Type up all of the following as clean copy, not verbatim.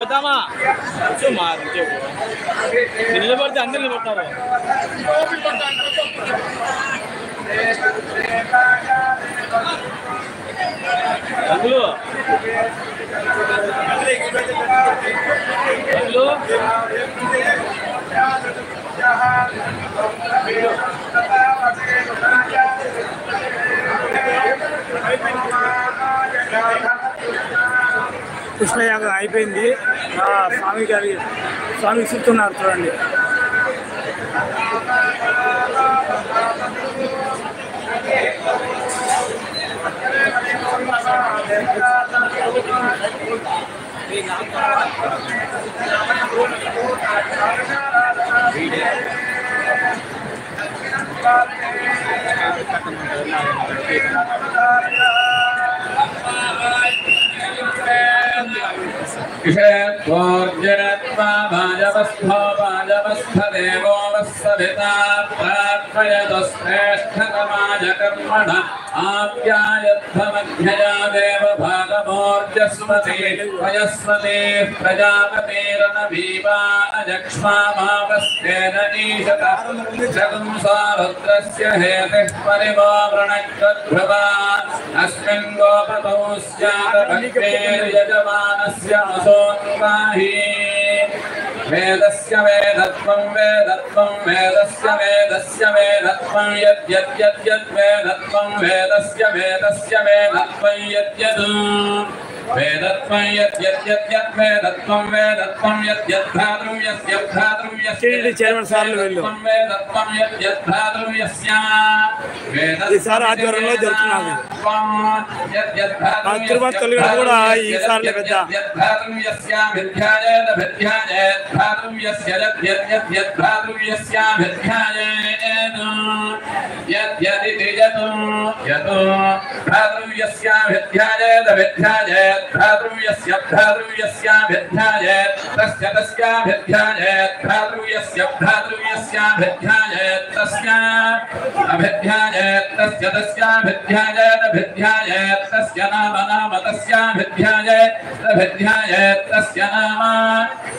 పోతామా నిలబడితే అందరు నిలబడతారు. అందులో కృష్ణయాగం అయిపోయింది. స్వామి గారి స్వామి చెప్తున్నారు చూడండి. श्रेष्ठतमाय कर्मण आप्यायध्वमध्यया देव भागमोर्जस्मते वयस्मते प्रजापतेरनभीवा अजक्ष्मामावस्तेन ईशत जगंसारुद्रस्य हेतिः परिवो वृणक्तध्रुवा अस्मिन् गोपतौ स्यादभक्तेर्यजमानस्य असोन्वाही वेदस्य वेदत्वं वेदत्वं वेदस्य वेदस्य वेदत्वं यद्यद्यद्यद्वेदत्वं वेदस्य वेदस्य वेदत्वं यद्यद् वेदत्वं यद्यद्यद्वेदत्वं वेदत्वं यद्यद्धातुं यस्य धातुं यस्य वेदत्वं यद्यद्धातुं यस्य ఈసారి ఆధ్వర్యంలో జరుగుతున్నది. తిరుపతి కూడా ఈసారి పెద్ద तस्य नाम नाम तस्याभिध्यायेत् तभिध्यायेत् तस्य नाम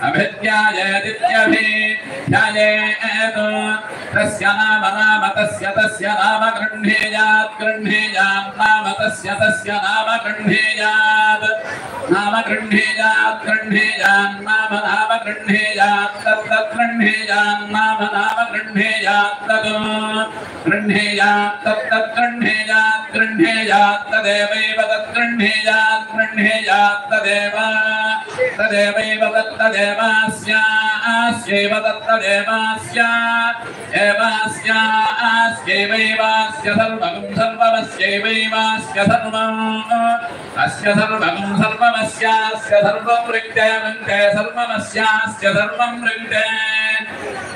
अभिध्यायेदित्यभिध्यायेत् तस्य नाम नाम तस्य नाम गृह्णेयात् गृह्णेयात् नाम तस्य नाम गृह्णेयात् नाम गृह्णेयात् गृह्णेयात् नाम नाम गृह्णेयात् तत् गृह्णेयात् नाम नाम गृह्णेयात् तत् गृह्णेयात् तत् गृह्णेयात् गृह्णेयात् तदेवैव तत् गृह्णेयात् गृह्णेयात् तदेव तदेवैव तत्तदेवास्यास्यैव तत्तदेवास्य एवास्य आस्यैवैवास्य सर्वं सर्वमस्यैवैवास्य सर्वम् अस्य सर्वं सर्वमस्यास्य सर्वं ऋक्ते वृङ्क्ते सर्वमस्यास्य सर्वं ऋक्ते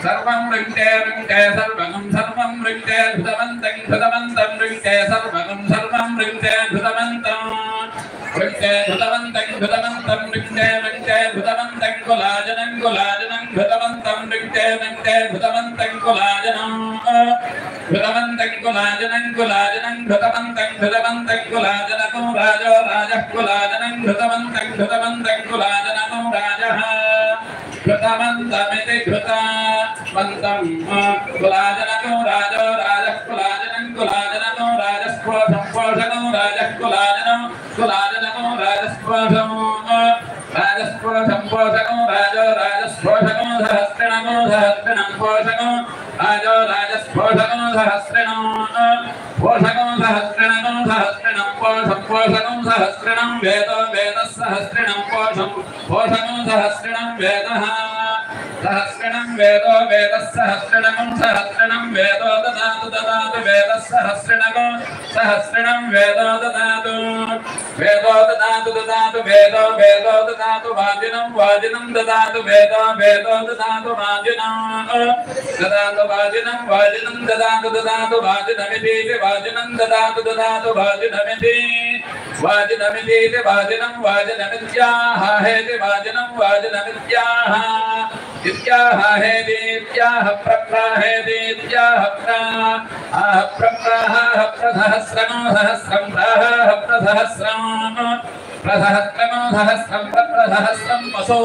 सर्वं ऋक्ते ऋक्ते सर्वं सर्वं ऋक्ते धृतवन्तं धृतवन्तं ऋक्ते सर्वं सर्वं ऋक्ते धृतवन्तं ऋक्ते धृतवन्तं धृतवन्तं ऋक्ते ऋक्ते धृतवन्तं कुलाजनं कुलाजनं धृतवन्तं ऋक्ते ऋक्ते धृतवन्तं कुलाजनं धृतवन्तं कुलाजनं कुलाजनं धृतवन्तं धृतवन्तं कुलाजनको राजो राजः कुलाजनं धृतवन्तं धृतवन्तं कुलाजनको राजः धृतवन्तमिति धृतवन्तं कुलाजनको राजो राजः कुलाजनं कुलाजनको राजस्पोषं पोषको राजः कुलाजनं कुलाजनको राजस्पोषं राजस्पोषं पोषको राजो राजस्पोषको सहस्रिणको सहस्रिणं पोषको राजो राजस्पोषको सहस्रिणं पोषको सहस्रिणको सहस्रिणं पोषं पोषको सहस्रिणं वेदो वेदः सहस्रिणं पोषं पोषको सहस्रिणं वेदः सहस्रिणं वेदो वेदः सहस्रिणं सहस्रिणं वेदो ददातु ददातु वेदः सहस्रिणको सहस्रिणं वेदो ददातु वेदो ददातु ददातु वेदो वेदो ददातु वाजिनं वाजिनं ददातु वेदो वेदो ददातु वाजिनं ददातु वाजिनं वाजिनं ददातु ददातु वाजिनमिति वाजिनं ददातु ददातु वाजिनमिति वाजिनमिति वाजिनं वाजिनमित्याह हेति वाजिनं वाजिनमित्याह इत्याह हेतीत्याह प्रप्राहेतीत्याह प्रप्राह प्रसहस्रं सहस्रं प्राह प्रसहस्रं ప్రసహస్రమో సహస్రం ప్రసహస్రం వసో